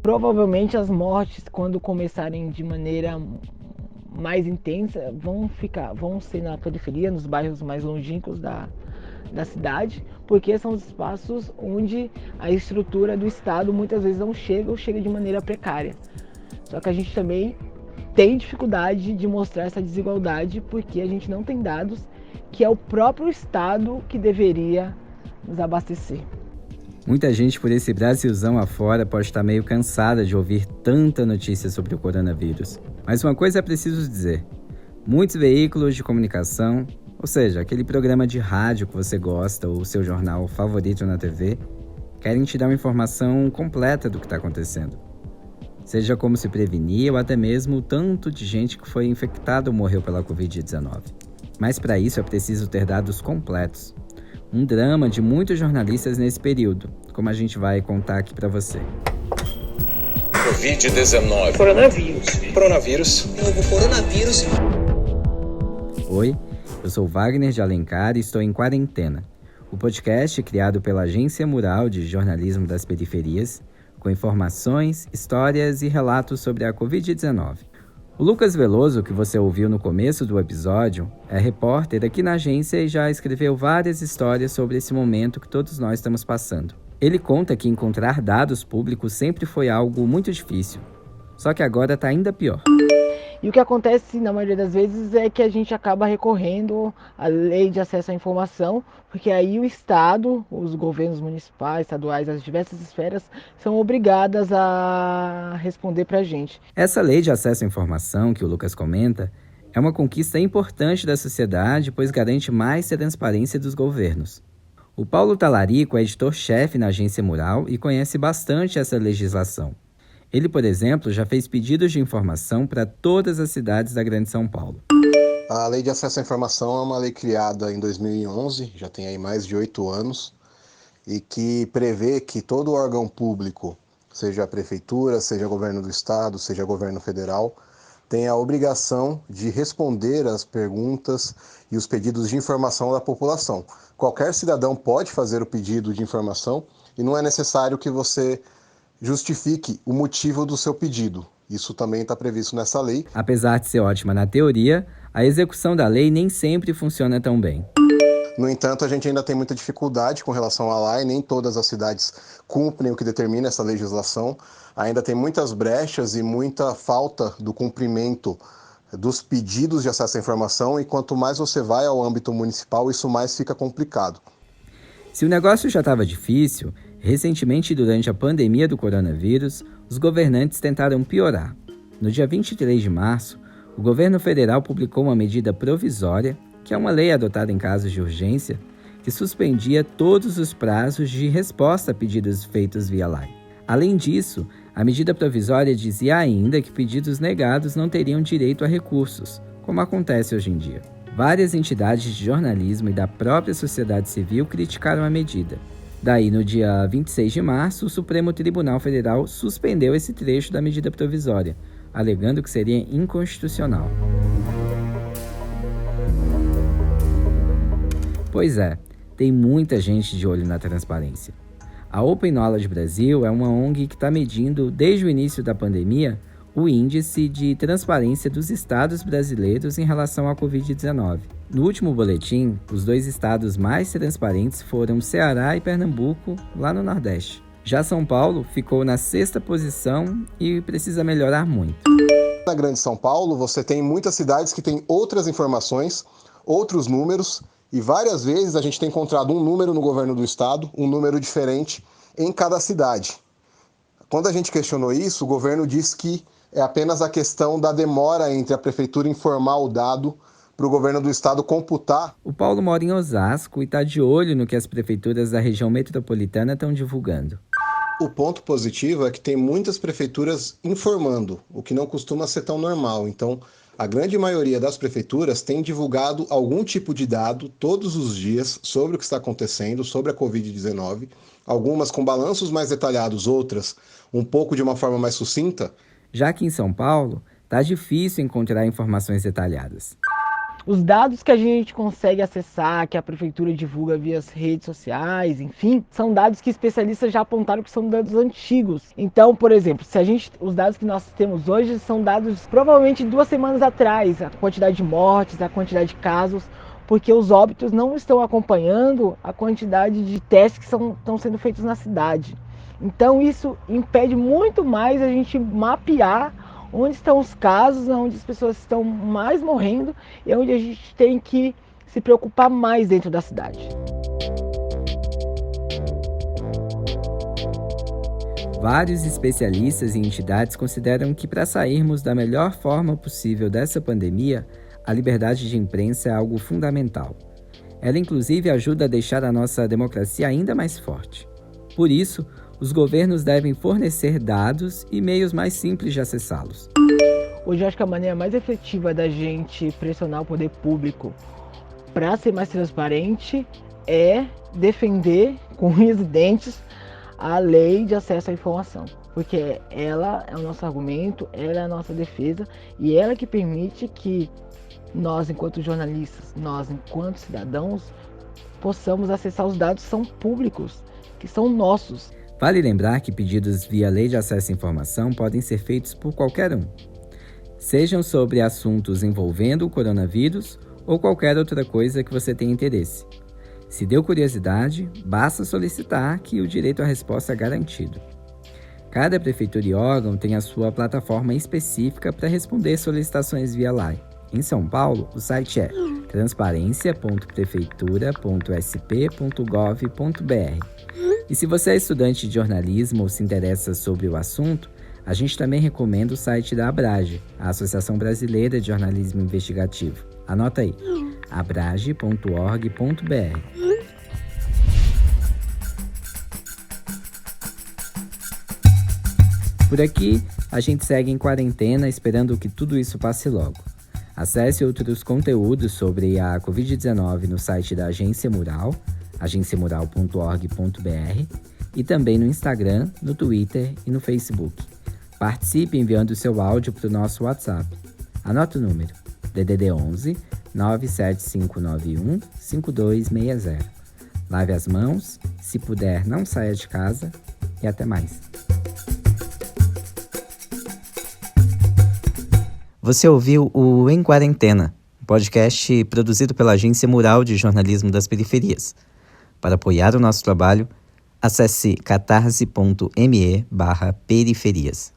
Provavelmente as mortes, quando começarem de maneira mais intensa, vão ser na periferia, nos bairros mais longínquos da cidade, porque são os espaços onde a estrutura do Estado muitas vezes não chega ou chega de maneira precária. Só que a gente também tem dificuldade de mostrar essa desigualdade porque a gente não tem dados que é o próprio Estado que deveria nos abastecer. Muita gente por esse Brasilzão afora pode estar meio cansada de ouvir tanta notícia sobre o coronavírus. Mas uma coisa é preciso dizer: muitos veículos de comunicação, ou seja, aquele programa de rádio que você gosta ou o seu jornal favorito na TV, querem te dar uma informação completa do que está acontecendo. Seja como se prevenir ou até mesmo o tanto de gente que foi infectada ou morreu pela Covid-19. Mas para isso é preciso ter dados completos. Um drama de muitos jornalistas nesse período, como a gente vai contar aqui para você. Covid-19. Coronavírus. Novo coronavírus. Oi, eu sou Wagner de Alencar e estou em Quarentena, o podcast criado pela Agência Mural de Jornalismo das Periferias, com informações, histórias e relatos sobre a Covid-19. O Lucas Veloso, que você ouviu no começo do episódio, é repórter aqui na agência e já escreveu várias histórias sobre esse momento que todos nós estamos passando. Ele conta que encontrar dados públicos sempre foi algo muito difícil, só que agora está ainda pior. E o que acontece na maioria das vezes é que a gente acaba recorrendo à lei de acesso à informação, porque aí o Estado, os governos municipais, estaduais, as diversas esferas são obrigadas a responder para a gente. Essa lei de acesso à informação que o Lucas comenta é uma conquista importante da sociedade, pois garante mais transparência dos governos. O Paulo Talarico é editor-chefe na Agência Mural e conhece bastante essa legislação. Ele, por exemplo, já fez pedidos de informação para todas as cidades da Grande São Paulo. A Lei de Acesso à Informação é uma lei criada em 2011, já tem aí mais de 8 anos, e que prevê que todo órgão público, seja a prefeitura, seja governo do estado, seja governo federal, tem a obrigação de responder às perguntas e os pedidos de informação da população. Qualquer cidadão pode fazer o pedido de informação e não é necessário que você justifique o motivo do seu pedido. Isso também está previsto nessa lei. Apesar de ser ótima na teoria, a execução da lei nem sempre funciona tão bem. No entanto, a gente ainda tem muita dificuldade com relação à lei, nem todas as cidades cumprem o que determina essa legislação. Ainda tem muitas brechas e muita falta do cumprimento dos pedidos de acesso à informação, e quanto mais você vai ao âmbito municipal, isso mais fica complicado. Se o negócio já estava difícil, recentemente, durante a pandemia do coronavírus, os governantes tentaram piorar. No dia 23 de março, o governo federal publicou uma medida provisória, que é uma lei adotada em casos de urgência, que suspendia todos os prazos de resposta a pedidos feitos via LAI. Além disso, a medida provisória dizia ainda que pedidos negados não teriam direito a recursos, como acontece hoje em dia. Várias entidades de jornalismo e da própria sociedade civil criticaram a medida. Daí, no dia 26 de março, o Supremo Tribunal Federal suspendeu esse trecho da medida provisória, alegando que seria inconstitucional. Pois é, tem muita gente de olho na transparência. A Open Knowledge Brasil é uma ONG que está medindo, desde o início da pandemia, o índice de transparência dos estados brasileiros em relação à Covid-19. No último boletim, os 2 estados mais transparentes foram Ceará e Pernambuco, lá no Nordeste. Já São Paulo ficou na 6ª posição e precisa melhorar muito. Na Grande São Paulo, você tem muitas cidades que têm outras informações, outros números, e várias vezes a gente tem encontrado um número no governo do estado, um número diferente em cada cidade. Quando a gente questionou isso, o governo disse que é apenas a questão da demora entre a prefeitura informar o dado para o governo do estado computar. O Paulo mora em Osasco e está de olho no que as prefeituras da região metropolitana estão divulgando. O ponto positivo é que tem muitas prefeituras informando, o que não costuma ser tão normal. Então, a grande maioria das prefeituras tem divulgado algum tipo de dado todos os dias sobre o que está acontecendo, sobre a Covid-19, algumas com balanços mais detalhados, outras um pouco de uma forma mais sucinta. Já que em São Paulo, está difícil encontrar informações detalhadas. Os dados que a gente consegue acessar, que a prefeitura divulga via as redes sociais, enfim, são dados que especialistas já apontaram que são dados antigos. Então, por exemplo, os dados que nós temos hoje são dados provavelmente 2 semanas atrás, a quantidade de mortes, a quantidade de casos, porque os óbitos não estão acompanhando a quantidade de testes que estão sendo feitos na cidade. Então isso impede muito mais a gente mapear onde estão os casos, onde as pessoas estão mais morrendo e onde a gente tem que se preocupar mais dentro da cidade. Vários especialistas e entidades consideram que para sairmos da melhor forma possível dessa pandemia, a liberdade de imprensa é algo fundamental. Ela inclusive ajuda a deixar a nossa democracia ainda mais forte. Por isso, os governos devem fornecer dados e meios mais simples de acessá-los. Hoje eu acho que a maneira mais efetiva da gente pressionar o poder público para ser mais transparente é defender com unhas e dentes a lei de acesso à informação. Porque ela é o nosso argumento, ela é a nossa defesa e ela que permite que nós, enquanto jornalistas, nós, enquanto cidadãos, possamos acessar os dados que são públicos, que são nossos. Vale lembrar que pedidos via Lei de Acesso à Informação podem ser feitos por qualquer um, sejam sobre assuntos envolvendo o coronavírus ou qualquer outra coisa que você tenha interesse. Se deu curiosidade, basta solicitar que o direito à resposta é garantido. Cada prefeitura e órgão tem a sua plataforma específica para responder solicitações via LAI. Em São Paulo, o site é transparencia.prefeitura.sp.gov.br. E se você é estudante de jornalismo ou se interessa sobre o assunto, a gente também recomenda o site da Abrage, a Associação Brasileira de Jornalismo Investigativo. Anota aí, abrage.org.br. Por aqui, a gente segue em quarentena esperando que tudo isso passe logo. Acesse outros conteúdos sobre a Covid-19 no site da Agência Mural, agenciamural.org.br, e também no Instagram, no Twitter e no Facebook. Participe enviando o seu áudio para o nosso WhatsApp. Anota o número, DDD 11 97591 5260. Lave as mãos, se puder não saia de casa e até mais. Você ouviu o Em Quarentena, um podcast produzido pela Agência Mural de Jornalismo das Periferias. Para apoiar o nosso trabalho, acesse catarse.me/periferias.